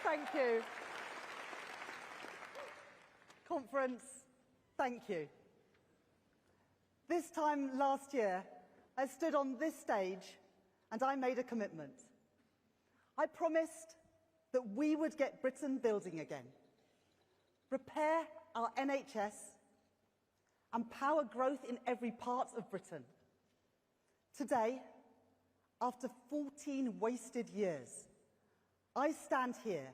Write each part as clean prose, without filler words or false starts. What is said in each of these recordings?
thank you. Conference, thank you. This time last year, I stood on this stage and I made a commitment. I promised that we would get Britain building again, repair our NHS, and power growth in every part of Britain. Today, after 14 wasted years, I stand here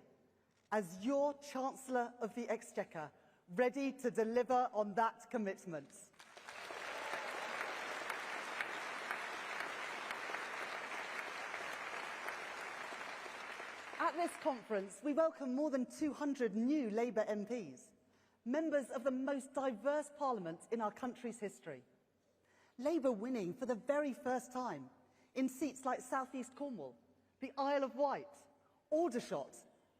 as your Chancellor of the Exchequer, ready to deliver on that commitment. At this conference, we welcome more than 200 new Labour MPs, members of the most diverse parliament in our country's history. Labour winning for the very first time in seats like South East Cornwall, the Isle of Wight, Aldershot,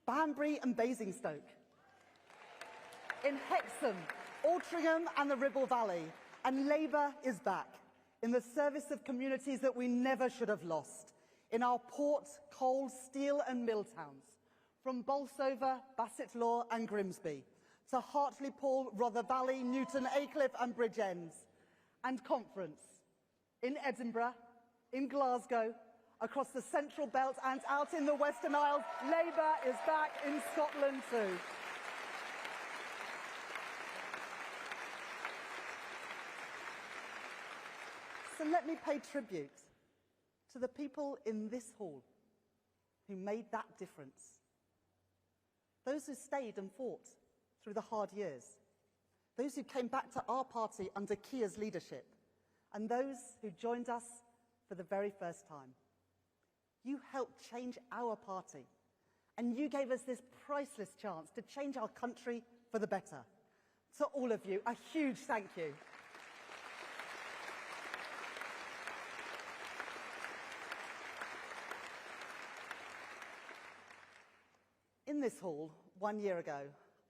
Banbury and Basingstoke. In Hexham, Altrincham and the Ribble Valley, and Labour is back in the service of communities that we never should have lost, in our port, coal, steel and mill towns, from Bolsover, Bassetlaw and Grimsby, to Hartlepool, Rother Valley, Newton Aycliffe and Bridgends, and Conference, in Edinburgh, in Glasgow, across the Central Belt and out in the Western Isles. Labour is back in Scotland too. So let me pay tribute to the people in this hall who made that difference. Those who stayed and fought through the hard years. Those who came back to our party under Keir's leadership. And those who joined us for the very first time. You helped change our party. And you gave us this priceless chance to change our country for the better. To all of you, a huge thank you. In this hall, 1 year ago,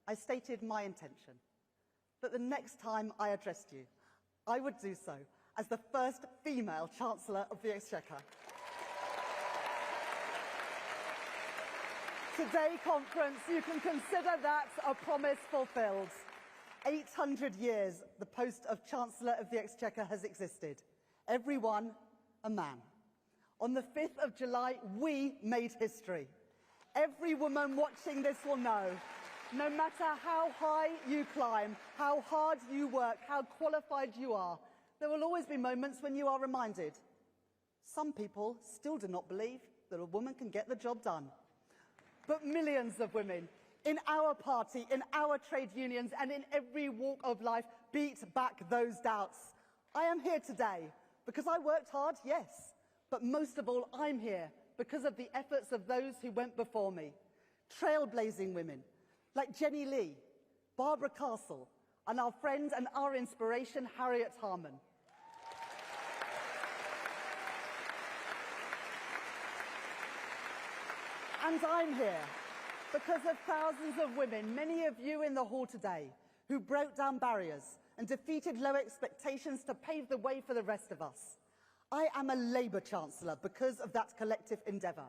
I stated my intention that the next time I addressed you, I would do so as the first female Chancellor of the Exchequer. Today, Conference, you can consider that a promise fulfilled. 800 years the post of Chancellor of the Exchequer has existed. Everyone a man. On the 5th of July, we made history. Every woman watching this will know, no matter how high you climb, how hard you work, how qualified you are, there will always be moments when you are reminded. Some people still do not believe that a woman can get the job done. But millions of women in our party, in our trade unions and in every walk of life beat back those doubts. I am here today because I worked hard, yes, but most of all I'm here because of the efforts of those who went before me. Trailblazing women like Jenny Lee, Barbara Castle, and our friend and our inspiration, Harriet Harman. And I'm here because of thousands of women, many of you in the hall today, who broke down barriers and defeated low expectations to pave the way for the rest of us. I am a Labour Chancellor because of that collective endeavour.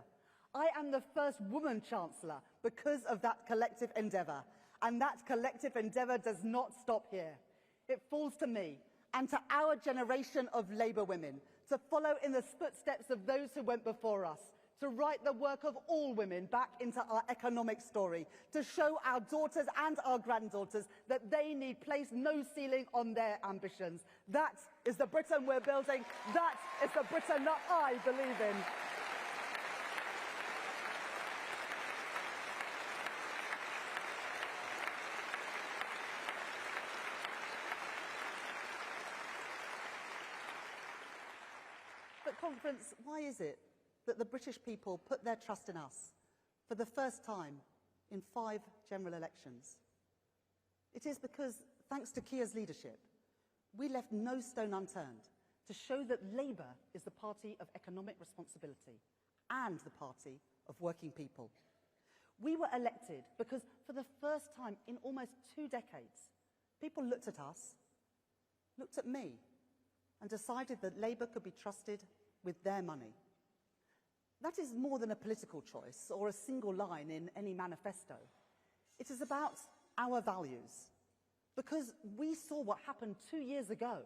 I am the first woman Chancellor because of that collective endeavour. And that collective endeavour does not stop here. It falls to me and to our generation of Labour women to follow in the footsteps of those who went before us, to write the work of all women back into our economic story, to show our daughters and our granddaughters that they need place no ceiling on their ambitions. That is the Britain we're building. That is the Britain that I believe in. But Conference, why is it that the British people put their trust in us for the first time in 5 general elections? It is because, thanks to Keir's leadership, we left no stone unturned to show that Labour is the party of economic responsibility and the party of working people. We were elected because, for the first time in almost 2 decades, people looked at us, looked at me, and decided that Labour could be trusted with their money. That is more than a political choice or a single line in any manifesto. It is about our values, because we saw what happened 2 years ago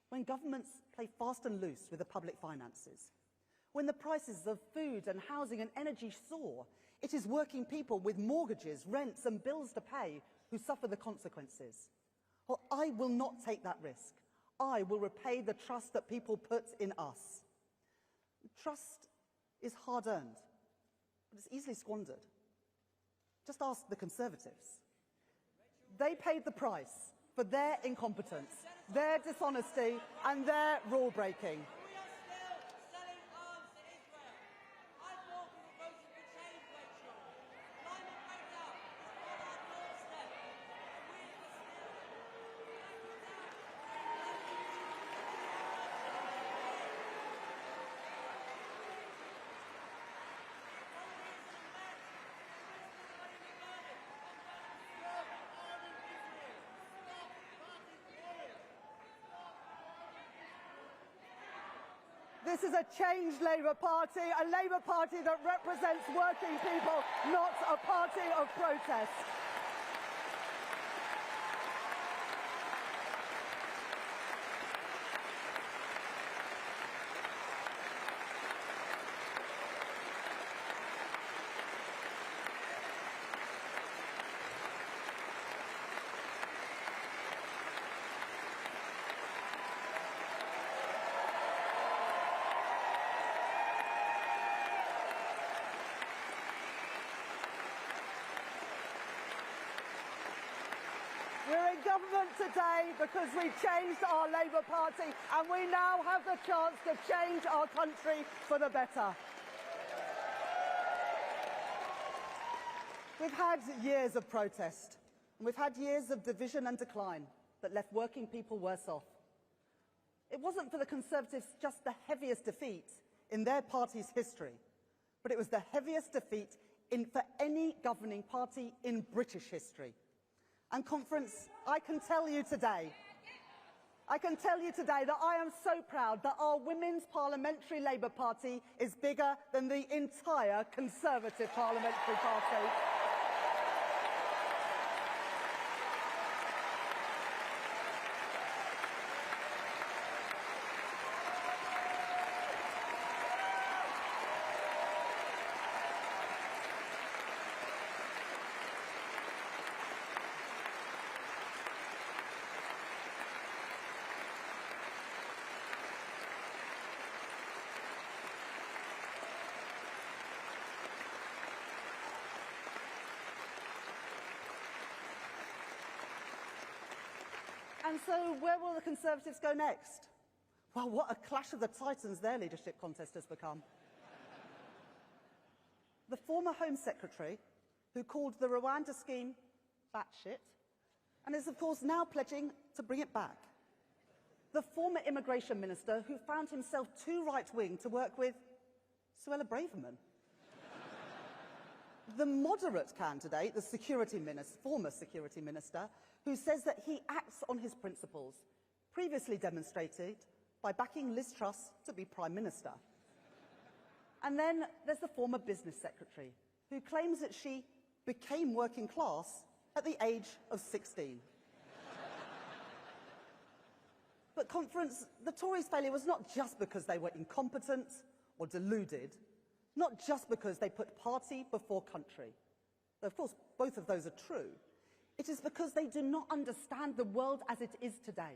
when governments play fast and loose with the public finances. When the prices of food and housing and energy soar, it is working people with mortgages, rents and bills to pay who suffer the consequences. Well, I will not take that risk. I will repay the trust that people put in us. Trust is hard-earned, but it's easily squandered. Just ask the Conservatives. They paid the price for their incompetence, their dishonesty and their rule-breaking. We are still selling arms to Israel. I thought we were voting for change, Rachel. Climate breakdown is on our doorstep. And we are This is a changed Labour Party, a Labour Party that represents working people, not a party of protest. We're in government today because we changed our Labour Party and we now have the chance to change our country for the better. We've had years of protest and we've had years of division and decline that left working people worse off. It wasn't for the Conservatives just the heaviest defeat in their party's history, but it was the heaviest defeat for any governing party in British history. And conference, I can tell you today that I am so proud that our Women's Parliamentary Labour Party is bigger than the entire Conservative Parliamentary Party. And so where will the Conservatives go next? Well, what a clash of the titans their leadership contest has become. The former Home Secretary, who called the Rwanda scheme batshit, and is of course now pledging to bring it back. The former Immigration Minister, who found himself too right-wing to work with Suella Braverman. The moderate candidate, the former Security Minister, who says that he acts on his principles, previously demonstrated by backing Liz Truss to be Prime Minister. And then there's the former Business Secretary, who claims that she became working class at the age of 16. But conference, the Tories' failure was not just because they were incompetent or deluded, not just because they put party before country. Though, of course, both of those are true. It is because they do not understand the world as it is today.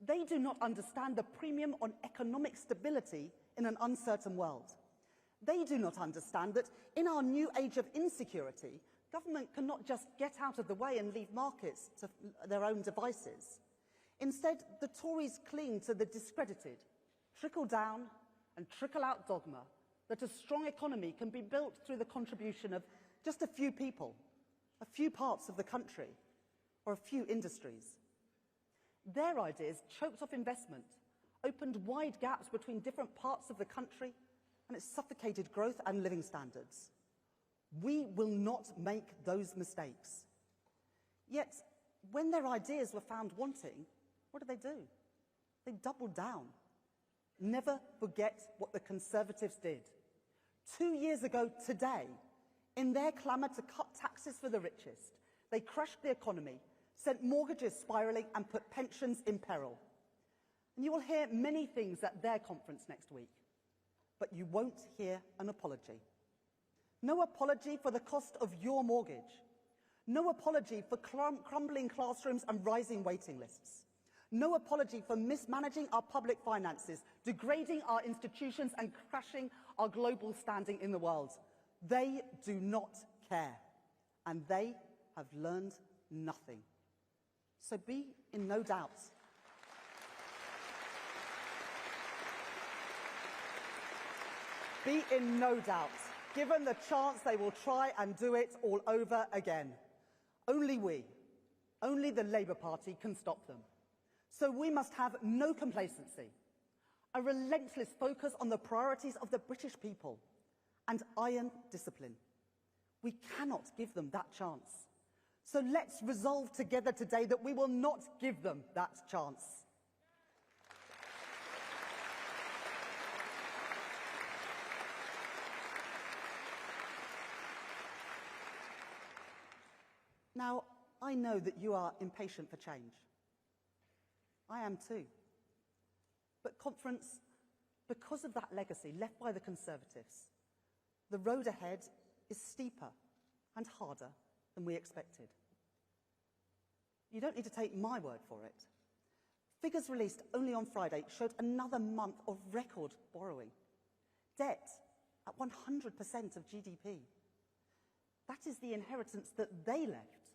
They do not understand the premium on economic stability in an uncertain world. They do not understand that in our new age of insecurity, government cannot just get out of the way and leave markets to their own devices. Instead, the Tories cling to the discredited, trickle-down and trickle-out dogma that a strong economy can be built through the contribution of just a few people, a few parts of the country, or a few industries. Their ideas choked off investment, opened wide gaps between different parts of the country, and it suffocated growth and living standards. We will not make those mistakes. Yet, when their ideas were found wanting, what did they do? They doubled down. Never forget what the Conservatives did. 2 years ago today, in their clamour to cut taxes for the richest, they crashed the economy, sent mortgages spiralling and put pensions in peril. And you will hear many things at their conference next week, but you won't hear an apology. No apology for the cost of your mortgage. No apology for crumbling classrooms and rising waiting lists. No apology for mismanaging our public finances, degrading our institutions and crashing our global standing in the world. They do not care, and they have learned nothing. So be in no doubt. Be in no doubt. Given the chance, they will try and do it all over again. Only we, only the Labour Party can stop them. So we must have no complacency, a relentless focus on the priorities of the British people, and iron discipline. We cannot give them that chance. So let's resolve together today that we will not give them that chance. Now, I know that you are impatient for change. I am too. But conference, because of that legacy left by the Conservatives, the road ahead is steeper and harder than we expected. You don't need to take my word for it. Figures released only on Friday showed another month of record borrowing. Debt at 100% of GDP. That is the inheritance that they left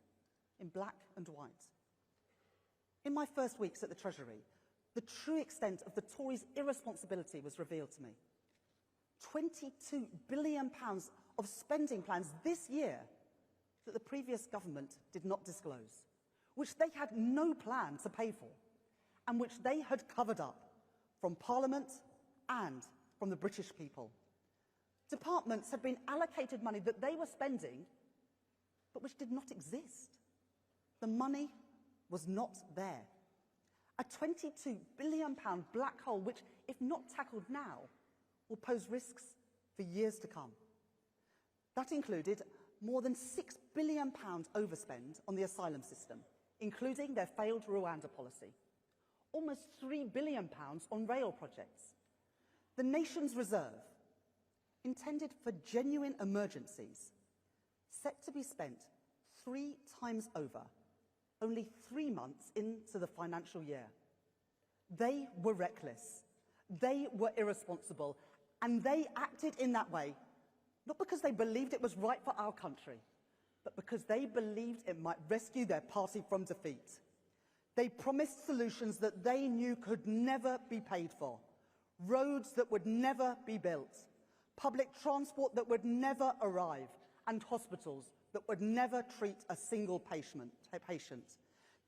in black and white. In my first weeks at the Treasury, the true extent of the Tories' irresponsibility was revealed to me. £22 billion of spending plans this year that the previous government did not disclose, which they had no plan to pay for, and which they had covered up from Parliament and from the British people. Departments had been allocated money that they were spending, but which did not exist. The money was not there. A £22 billion black hole which, if not tackled now, will pose risks for years to come. That included more than £6 billion overspend on the asylum system, including their failed Rwanda policy. Almost £3 billion on rail projects. The nation's reserve, intended for genuine emergencies, set to be spent 3 times over, only 3 months into the financial year. They were reckless, they were irresponsible, and they acted in that way, not because they believed it was right for our country, but because they believed it might rescue their party from defeat. They promised solutions that they knew could never be paid for, roads that would never be built, public transport that would never arrive, and hospitals that would never treat a single patient.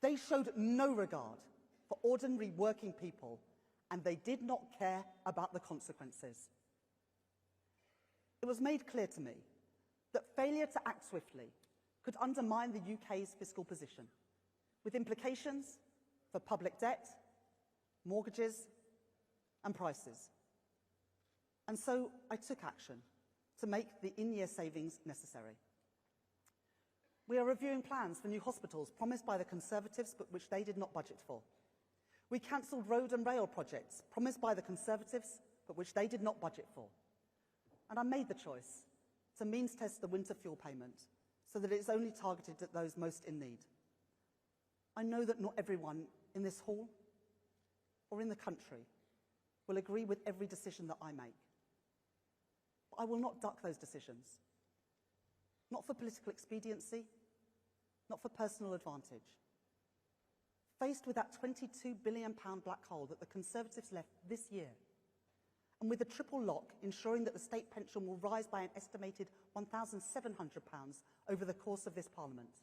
They showed no regard for ordinary working people, and they did not care about the consequences. It was made clear to me that failure to act swiftly could undermine the UK's fiscal position, with implications for public debt, mortgages, and prices. And so I took action to make the in-year savings necessary. We are reviewing plans for new hospitals promised by the Conservatives but which they did not budget for. We cancelled road and rail projects promised by the Conservatives but which they did not budget for. And I made the choice to means test the winter fuel payment so that it is only targeted at those most in need. I know that not everyone in this hall or in the country will agree with every decision that I make. But I will not duck those decisions. Not for political expediency, not for personal advantage. Faced with that £22 billion black hole that the Conservatives left this year, and with the triple lock ensuring that the state pension will rise by an estimated £1,700 over the course of this Parliament,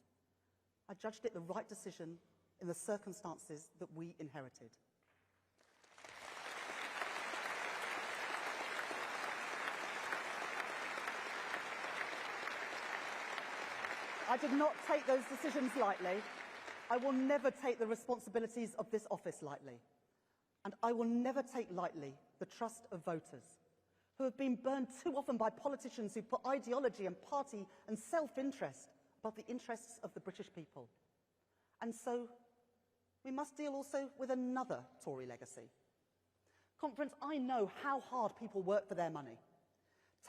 I judged it the right decision in the circumstances that we inherited. I did not take those decisions lightly. I will never take the responsibilities of this office lightly. And I will never take lightly the trust of voters, who have been burned too often by politicians who put ideology and party and self-interest above the interests of the British people. And so we must deal also with another Tory legacy. Conference, I know how hard people work for their money.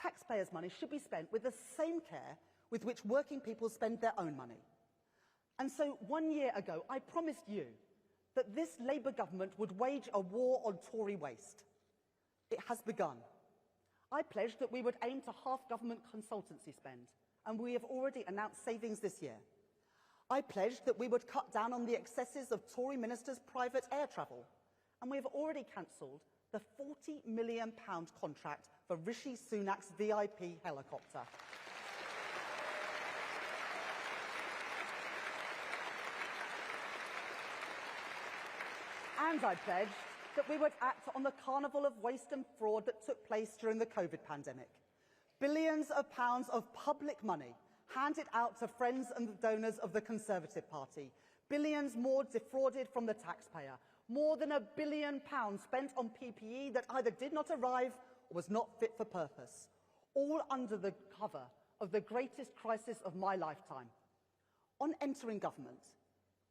Taxpayers' money should be spent with the same care with which working people spend their own money. And so 1 year ago, I promised you that this Labour government would wage a war on Tory waste. It has begun. I pledged that we would aim to halve government consultancy spend, and we have already announced savings this year. I pledged that we would cut down on the excesses of Tory ministers' private air travel, and we have already cancelled the £40 million contract for Rishi Sunak's VIP helicopter. And I pledged that we would act on the carnival of waste and fraud that took place during the COVID pandemic. Billions of pounds of public money handed out to friends and donors of the Conservative Party. Billions more defrauded from the taxpayer. More than £1 billion spent on PPE that either did not arrive or was not fit for purpose. All under the cover of the greatest crisis of my lifetime. On entering government,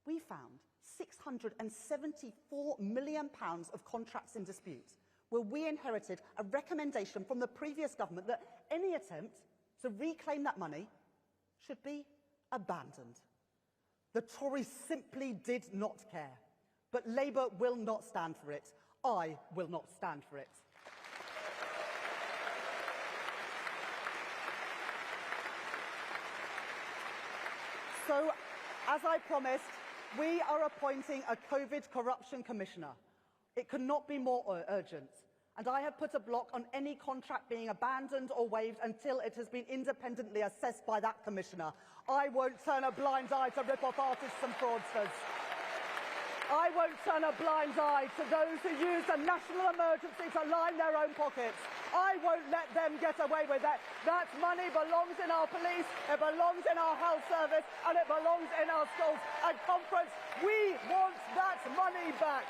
we found £674 million of contracts in dispute, where we inherited a recommendation from the previous government that any attempt to reclaim that money should be abandoned. The Tories simply did not care, but Labour will not stand for it. I will not stand for it. So, as I promised, we are appointing a COVID corruption commissioner. It could not be more urgent. And I have put a block on any contract being abandoned or waived until it has been independently assessed by that commissioner. I won't turn a blind eye to rip-off artists and fraudsters. I won't turn a blind eye to those who use a national emergency to line their own pockets. I won't let them get away with that. That money belongs in our police, it belongs in our health service, and it belongs in our schools. And Conference, we want that money back.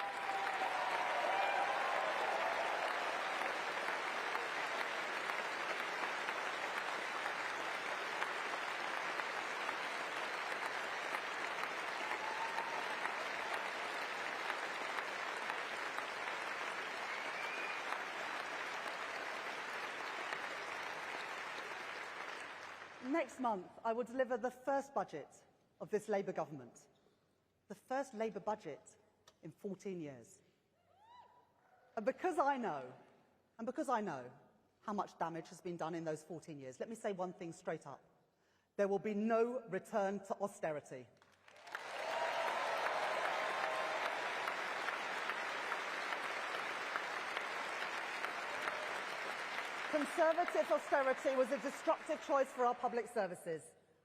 Next month, I will deliver the first budget of this Labour government. The first Labour budget in 14 years. And because I know how much damage has been done in those 14 years, let me say one thing straight up. There will be no return to austerity. Conservative austerity was a destructive choice for our public services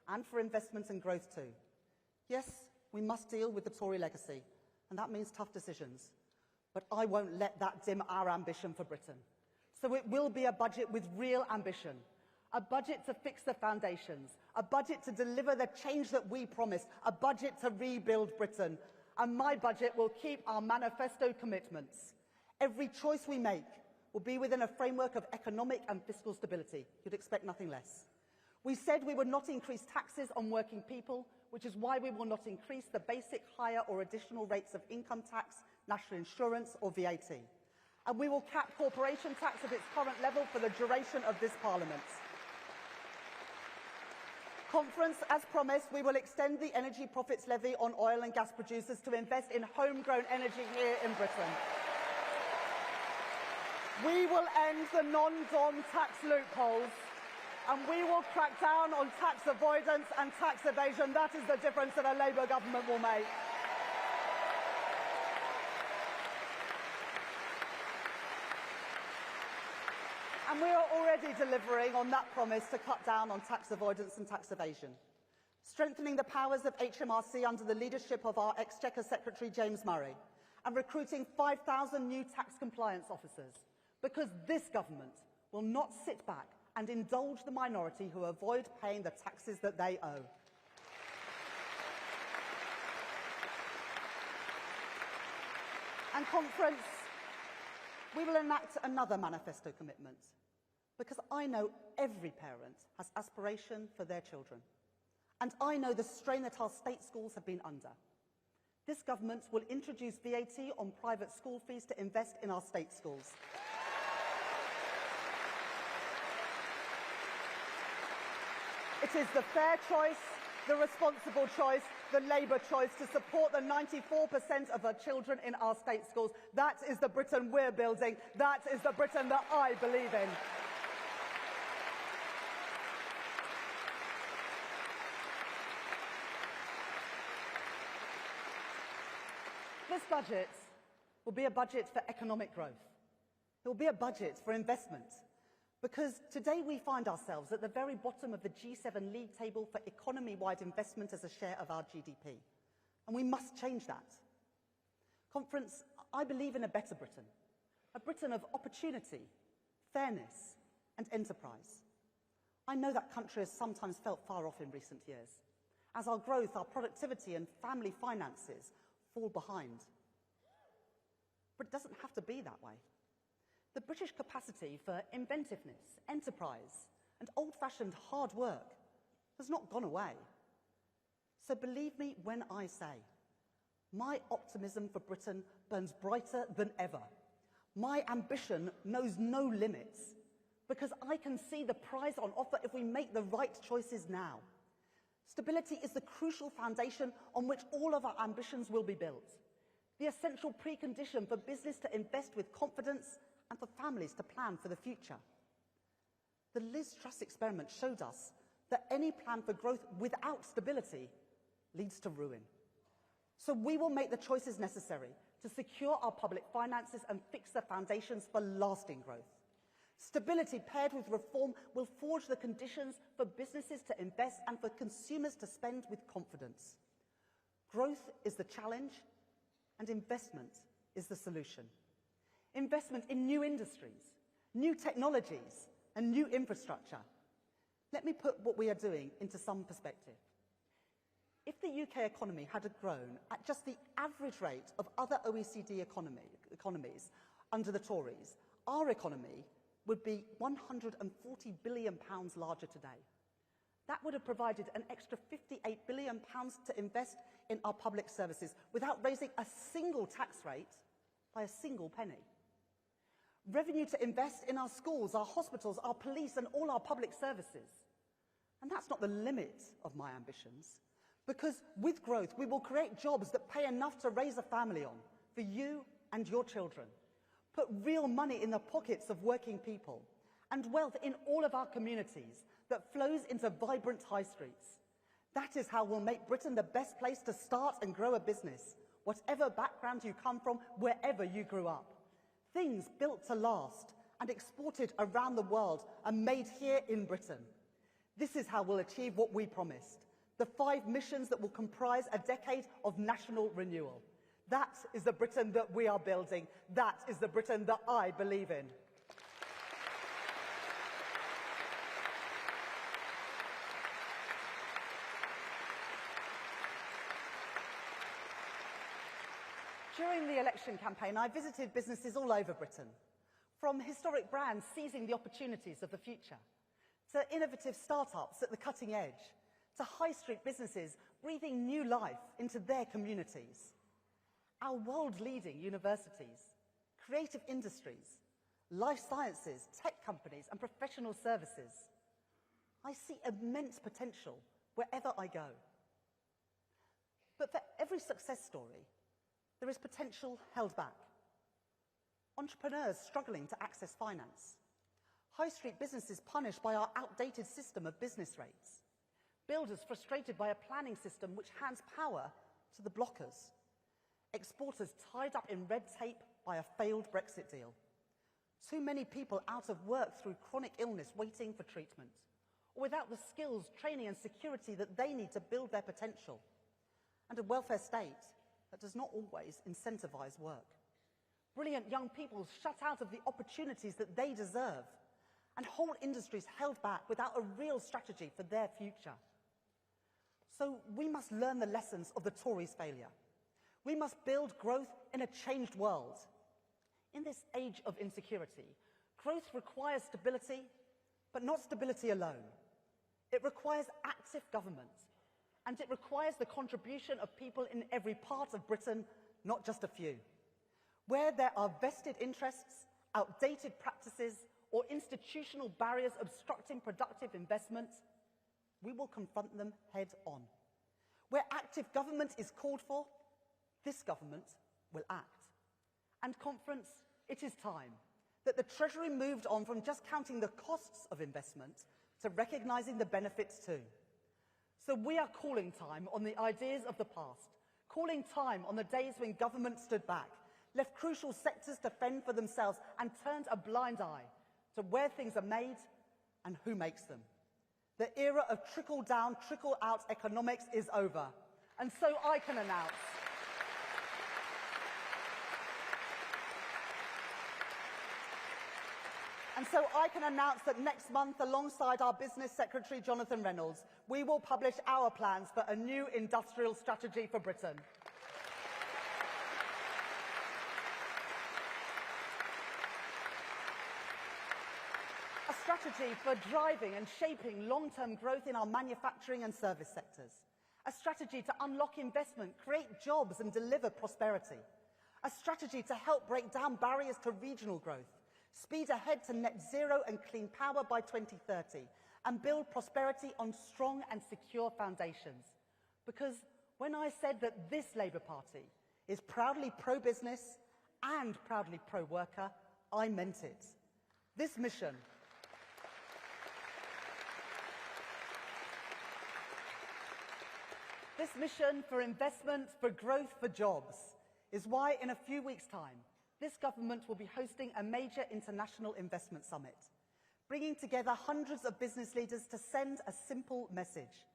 and for investment and growth too. Yes, we must deal with the Tory legacy, and that means tough decisions. But I won't let that dim our ambition for Britain. So it will be a budget with real ambition, a budget to fix the foundations, a budget to deliver the change that we promised, a budget to rebuild Britain. And my budget will keep our manifesto commitments. Every choice we make will be within a framework of economic and fiscal stability. You'd expect nothing less. We said we would not increase taxes on working people, which is why we will not increase the basic, higher or additional rates of income tax, national insurance or VAT. And we will cap corporation tax at its current level for the duration of this Parliament. Conference, as promised, we will extend the energy profits levy on oil and gas producers to invest in homegrown energy here in Britain. We will end the non-dom tax loopholes, and we will crack down on tax avoidance and tax evasion. That is the difference that a Labour government will make. And we are already delivering on that promise to cut down on tax avoidance and tax evasion, strengthening the powers of HMRC under the leadership of our Exchequer Secretary James Murray, and recruiting 5,000 new tax compliance officers. Because this government will not sit back and indulge the minority who avoid paying the taxes that they owe. And Conference, we will enact another manifesto commitment, Because I know every parent has aspiration for their children. And I know the strain that our state schools have been under. This government will introduce VAT on private school fees to invest in our state schools. It is the fair choice, the responsible choice, the Labour choice to support the 94% of our children in our state schools. That is the Britain we're building. That is the Britain that I believe in. This budget will be a budget for economic growth. It will be a budget for investment. Because today we find ourselves at the very bottom of the G7 league table for economy-wide investment as a share of our GDP. And we must change that. Conference, I believe in a better Britain. A Britain of opportunity, fairness and enterprise. I know that country has sometimes felt far off in recent years, as our growth, our productivity and family finances fall behind. But it doesn't have to be that way. The British capacity for inventiveness, enterprise, and old-fashioned hard work has not gone away. So believe me when I say, my optimism for Britain burns brighter than ever. My ambition knows no limits, because I can see the prize on offer if we make the right choices now. Stability is the crucial foundation on which all of our ambitions will be built. The essential precondition for business to invest with confidence and for families to plan for the future. The Liz Truss experiment showed us that any plan for growth without stability leads to ruin. So we will make the choices necessary to secure our public finances and fix the foundations for lasting growth. Stability paired with reform will forge the conditions for businesses to invest and for consumers to spend with confidence. Growth is the challenge and investment is the solution. Investment in new industries, new technologies and new infrastructure. Let me put what we are doing into some perspective. If the UK economy had grown at just the average rate of other OECD economies under the Tories, our economy would be £140 billion larger today. That would have provided an extra £58 billion to invest in our public services without raising a single tax rate by a single penny. Revenue to invest in our schools, our hospitals, our police and all our public services. And that's not the limit of my ambitions, because with growth we will create jobs that pay enough to raise a family on for you and your children. Put real money in the pockets of working people and wealth in all of our communities that flows into vibrant high streets. That is how we'll make Britain the best place to start and grow a business, whatever background you come from, wherever you grew up. Things built to last and exported around the world are made here in Britain. This is how we'll achieve what we promised, the 5 missions that will comprise a decade of national renewal. That is the Britain that we are building. That is the Britain that I believe in. During the election campaign, I visited businesses all over Britain, from historic brands seizing the opportunities of the future, to innovative startups at the cutting edge, to high street businesses breathing new life into their communities. Our world-leading universities, creative industries, life sciences, tech companies and professional services. I see immense potential wherever I go. But for every success story, there is potential held back. Entrepreneurs struggling to access finance. High street businesses punished by our outdated system of business rates. Builders frustrated by a planning system which hands power to the blockers. Exporters tied up in red tape by a failed Brexit deal. Too many people out of work through chronic illness waiting for treatment, or without the skills, training and security that they need to build their potential. And a welfare state that does not always incentivise work. Brilliant young people shut out of the opportunities that they deserve, and whole industries held back without a real strategy for their future. So we must learn the lessons of the Tories' failure. We must build growth in a changed world. In this age of insecurity, growth requires stability But not stability alone. It requires active government, and it requires the contribution of people in every part of Britain, not just a few. Where there are vested interests, outdated practices, or institutional barriers obstructing productive investment, we will confront them head on. Where active government is called for, this government will act. And conference, it is time that the Treasury moved on from just counting the costs of investment to recognising the benefits too. So we are calling time on the ideas of the past, calling time on the days when government stood back, left crucial sectors to fend for themselves and turned a blind eye to where things are made and who makes them. The era of trickle-down, trickle-out economics is over. And so I can announce that next month, alongside our Business Secretary, Jonathan Reynolds, we will publish our plans for a new industrial strategy for Britain. A strategy for driving and shaping long-term growth in our manufacturing and service sectors. A strategy to unlock investment, create jobs and deliver prosperity. A strategy to help break down barriers to regional growth, speed ahead to net zero and clean power by 2030, and build prosperity on strong and secure foundations. Because when I said that this Labour Party is proudly pro-business and proudly pro-worker, I meant it. This mission for investment, for growth, for jobs is why in a few weeks' time, this government will be hosting a major international investment summit, bringing together hundreds of business leaders to send a simple message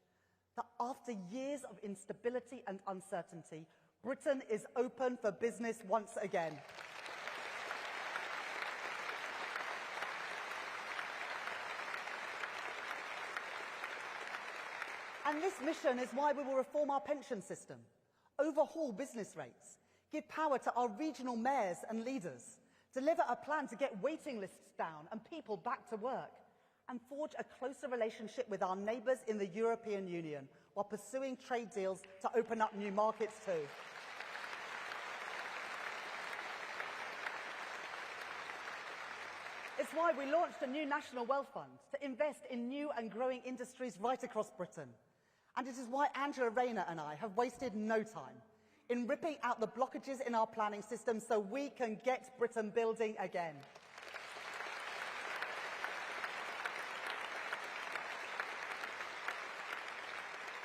that after years of instability and uncertainty, Britain is open for business once again. And this mission is why we will reform our pension system, overhaul business rates, give power to our regional mayors and leaders, deliver a plan to get waiting lists down and people back to work, and forge a closer relationship with our neighbours in the European Union while pursuing trade deals to open up new markets too. It's why we launched a new National Wealth Fund to invest in new and growing industries right across Britain. And it is why Angela Rayner and I have wasted no time in ripping out the blockages in our planning system so we can get Britain building again.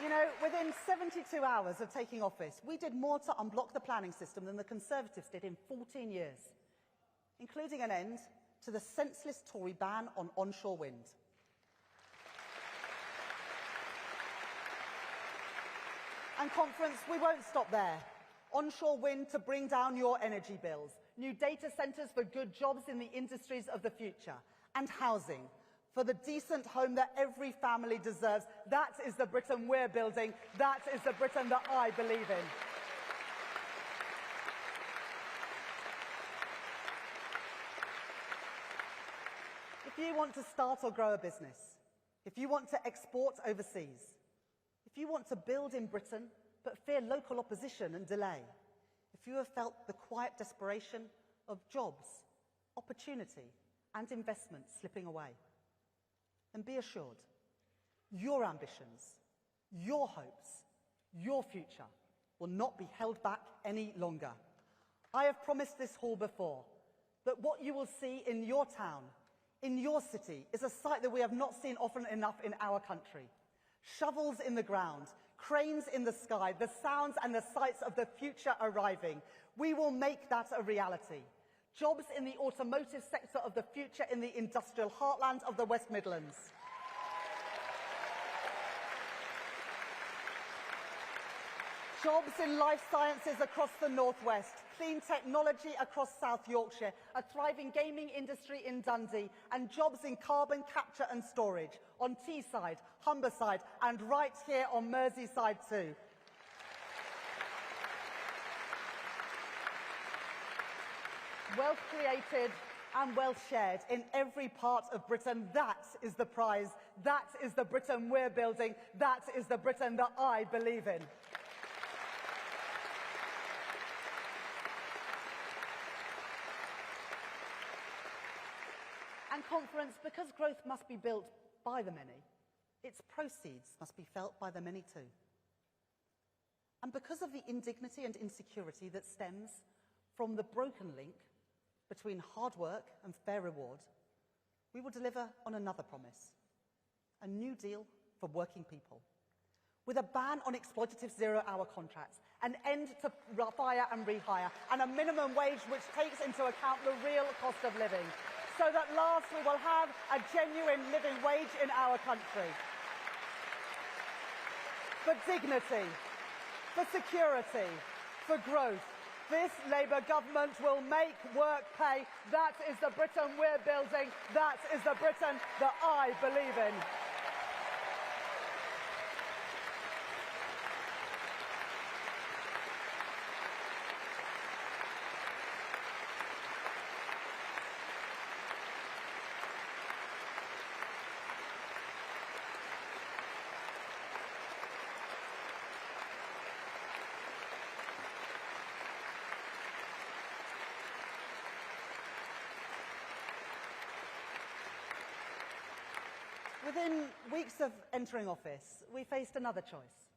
You know, within 72 hours of taking office, we did more to unblock the planning system than the Conservatives did in 14 years, including an end to the senseless Tory ban on onshore wind. And conference, we won't stop there. Onshore wind to bring down your energy bills, new data centres for good jobs in the industries of the future, and housing for the decent home that every family deserves. That is the Britain we're building. That is the Britain that I believe in. If you want to start or grow a business, if you want to export overseas, if you want to build in Britain but fear local opposition and delay, if you have felt the quiet desperation of jobs, opportunity and investment slipping away, then be assured your ambitions, your hopes, your future will not be held back any longer. I have promised this hall before that what you will see in your town, in your city, is a sight that we have not seen often enough in our country. Shovels in the ground, cranes in the sky, the sounds and the sights of the future arriving. We will make that a reality. Jobs in the automotive sector of the future in the industrial heartland of the West Midlands. Jobs in life sciences across the Northwest, clean technology across South Yorkshire, a thriving gaming industry in Dundee, and jobs in carbon capture and storage on Teesside, Humberside, and right here on Merseyside too. Wealth created and well shared in every part of Britain. That is the prize. That is the Britain we're building. That is the Britain that I believe in. And conference, because growth must be built by the many, its proceeds must be felt by the many too. And because of the indignity and insecurity that stems from the broken link between hard work and fair reward, we will deliver on another promise, a new deal for working people, with a ban on exploitative zero-hour contracts, an end to fire and rehire, and a minimum wage which takes into account the real cost of living, so that last we will have a genuine living wage in our country. For dignity, for security, for growth, this Labour government will make work pay. That is the Britain we're building. That is the Britain that I believe in. Within weeks of entering office, we faced another choice.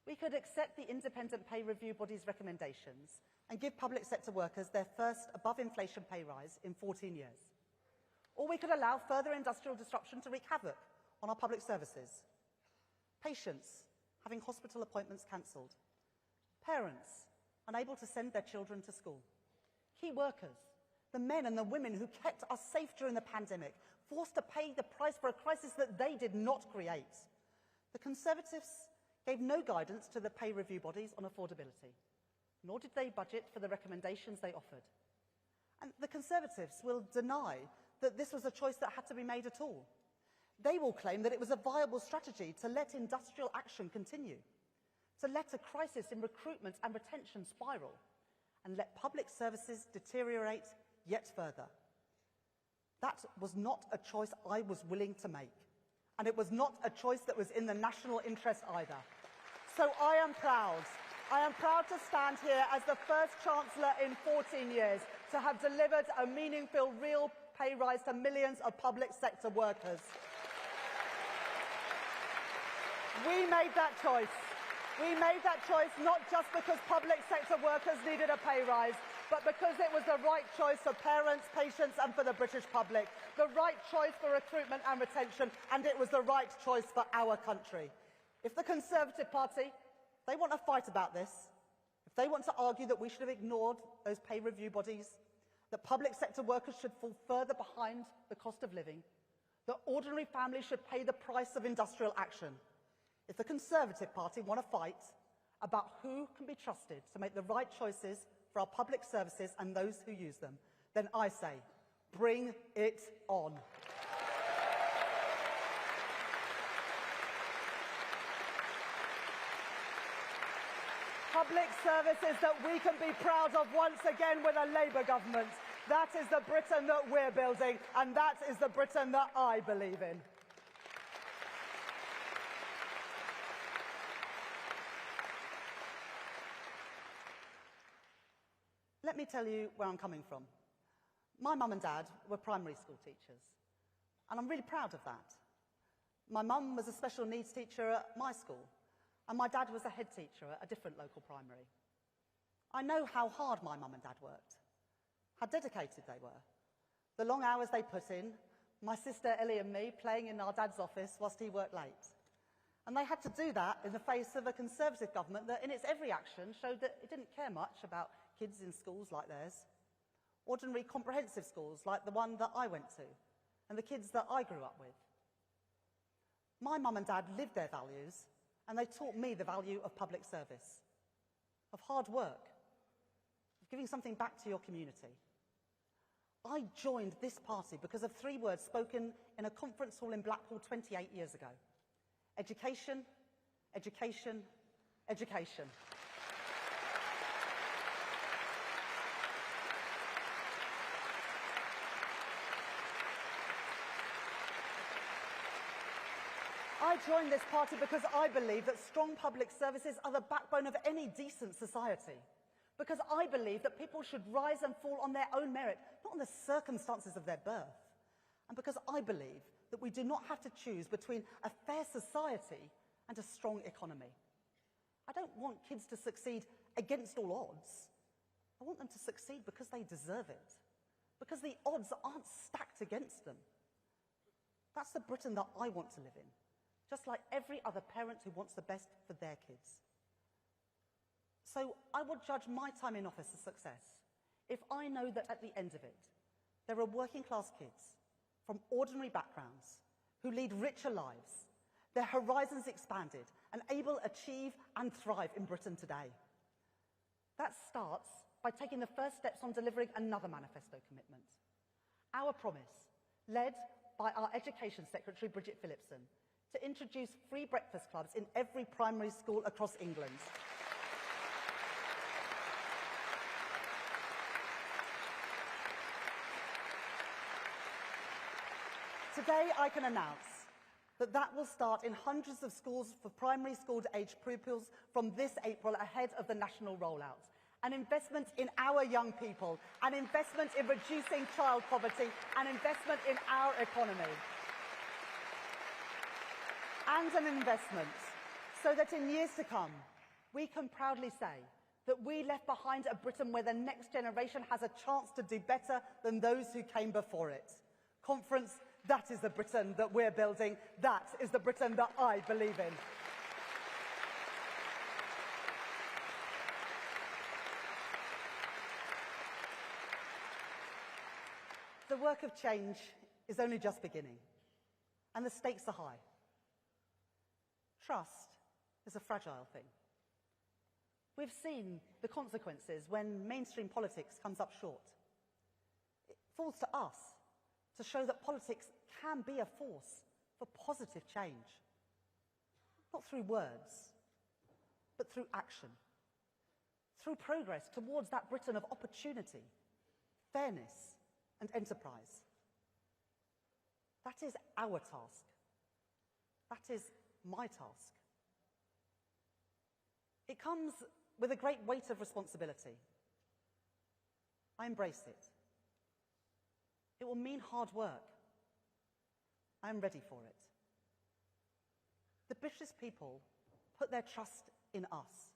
We could accept the independent pay review body's recommendations and give public sector workers their first above-inflation pay rise in 14 years. Or we could allow further industrial disruption to wreak havoc on our public services. Patients having hospital appointments cancelled. Parents unable to send their children to school. Key workers, the men and the women who kept us safe during the pandemic, forced to pay the price for a crisis that they did not create. The Conservatives gave no guidance to the pay review bodies on affordability, nor did they budget for the recommendations they offered. And the Conservatives will deny that this was a choice that had to be made at all. They will claim that it was a viable strategy to let industrial action continue, to let a crisis in recruitment and retention spiral, and let public services deteriorate yet further. That was not a choice I was willing to make, and it was not a choice that was in the national interest either. So I am proud to stand here as the first Chancellor in 14 years to have delivered a meaningful real pay rise to millions of public sector workers. We made that choice. We made that choice not just because public sector workers needed a pay rise, but because it was the right choice for parents, patients and for the British public, the right choice for recruitment and retention, and it was the right choice for our country. If the Conservative Party, they want to fight about this, if they want to argue that we should have ignored those pay review bodies, that public sector workers should fall further behind the cost of living, that ordinary families should pay the price of industrial action, if the Conservative Party want to fight about who can be trusted to make the right choices for our public services and those who use them, then I say, bring it on. Public services that we can be proud of once again with a Labour government. That is the Britain that we're building, and that is the Britain that I believe in. Let me tell you where I'm coming from. My mum and dad were primary school teachers, and I'm really proud of that. My mum was a special needs teacher at my school, and my dad was a head teacher at a different local primary. I know how hard my mum and dad worked, how dedicated they were, the long hours they put in, my sister Ellie and me playing in our dad's office whilst he worked late. And they had to do that in the face of a Conservative government that in its every action showed that it didn't care much about kids in schools like theirs, ordinary comprehensive schools like the one that I went to, and the kids that I grew up with. My mum and dad lived their values, and they taught me the value of public service, of hard work, of giving something back to your community. I joined this party because of 3 words spoken in a conference hall in Blackpool 28 years ago. Education, education, education. I joined this party because I believe that strong public services are the backbone of any decent society. Because I believe that people should rise and fall on their own merit, not on the circumstances of their birth. And because I believe that we do not have to choose between a fair society and a strong economy. I don't want kids to succeed against all odds. I want them to succeed because they deserve it. Because the odds aren't stacked against them. That's the Britain that I want to live in. Just like every other parent who wants the best for their kids. So I will judge my time in office a success if I know that at the end of it, there are working class kids from ordinary backgrounds who lead richer lives, their horizons expanded, and able to achieve and thrive in Britain today. That starts by taking the first steps on delivering another manifesto commitment. Our promise, led by our Education Secretary, Bridget Phillipson, to introduce free breakfast clubs in every primary school across England. Today, I can announce that that will start in hundreds of schools for primary school-age pupils from this April ahead of the national rollout. An investment in our young people, an investment in reducing child poverty, an investment in our economy. And an investment so that in years to come, we can proudly say that we left behind a Britain where the next generation has a chance to do better than those who came before it. Conference, that is the Britain that we're building. That is the Britain that I believe in. The work of change is only just beginning, and the stakes are high. Trust is a fragile thing. We've seen the consequences when mainstream politics comes up short. It falls to us to show that politics can be a force for positive change. Not through words, but through action. Through progress towards that Britain of opportunity, fairness, and enterprise. That is our task. That is my task. It comes with a great weight of responsibility. I embrace it. It will mean hard work. I am ready for it. The British people put their trust in us,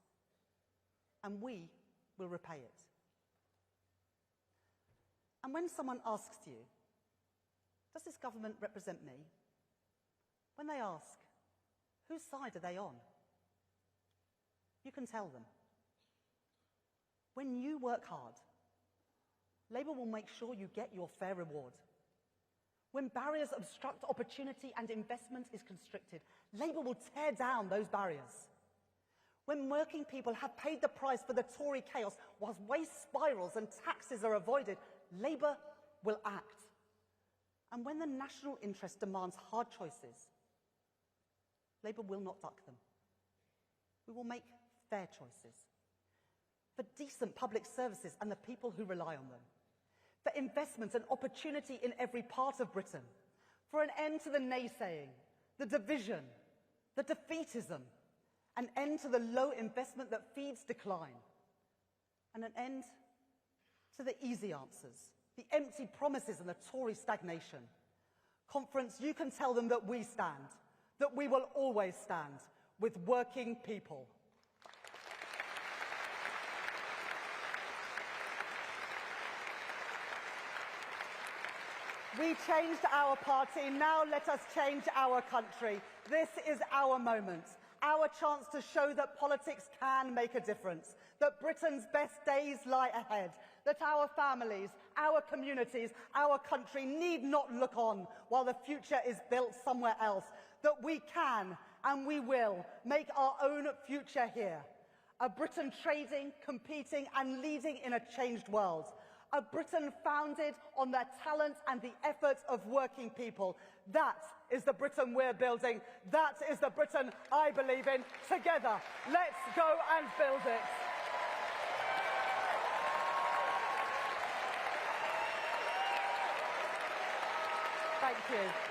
and we will repay it. And when someone asks you, does this government represent me? When they ask, whose side are they on? You can tell them. When you work hard, Labour will make sure you get your fair reward. When barriers obstruct opportunity and investment is constricted, Labour will tear down those barriers. When working people have paid the price for the Tory chaos whilst waste spirals and taxes are avoided, Labour will act. And when the national interest demands hard choices, Labour will not duck them. We will make fair choices. For decent public services and the people who rely on them. For investment and opportunity in every part of Britain. For an end to the naysaying, the division, the defeatism. An end to the low investment that feeds decline. And an end to the easy answers, the empty promises and the Tory stagnation. Conference, you can tell them that we stand, that we will always stand with working people. We changed our party, now let us change our country. This is our moment, our chance to show that politics can make a difference, that Britain's best days lie ahead, that our families, our communities, our country need not look on while the future is built somewhere else, that we can and we will make our own future here. A Britain trading, competing and leading in a changed world. A Britain founded on the talent and the efforts of working people. That is the Britain we're building. That is the Britain I believe in. Together, let's go and build it. Thank you.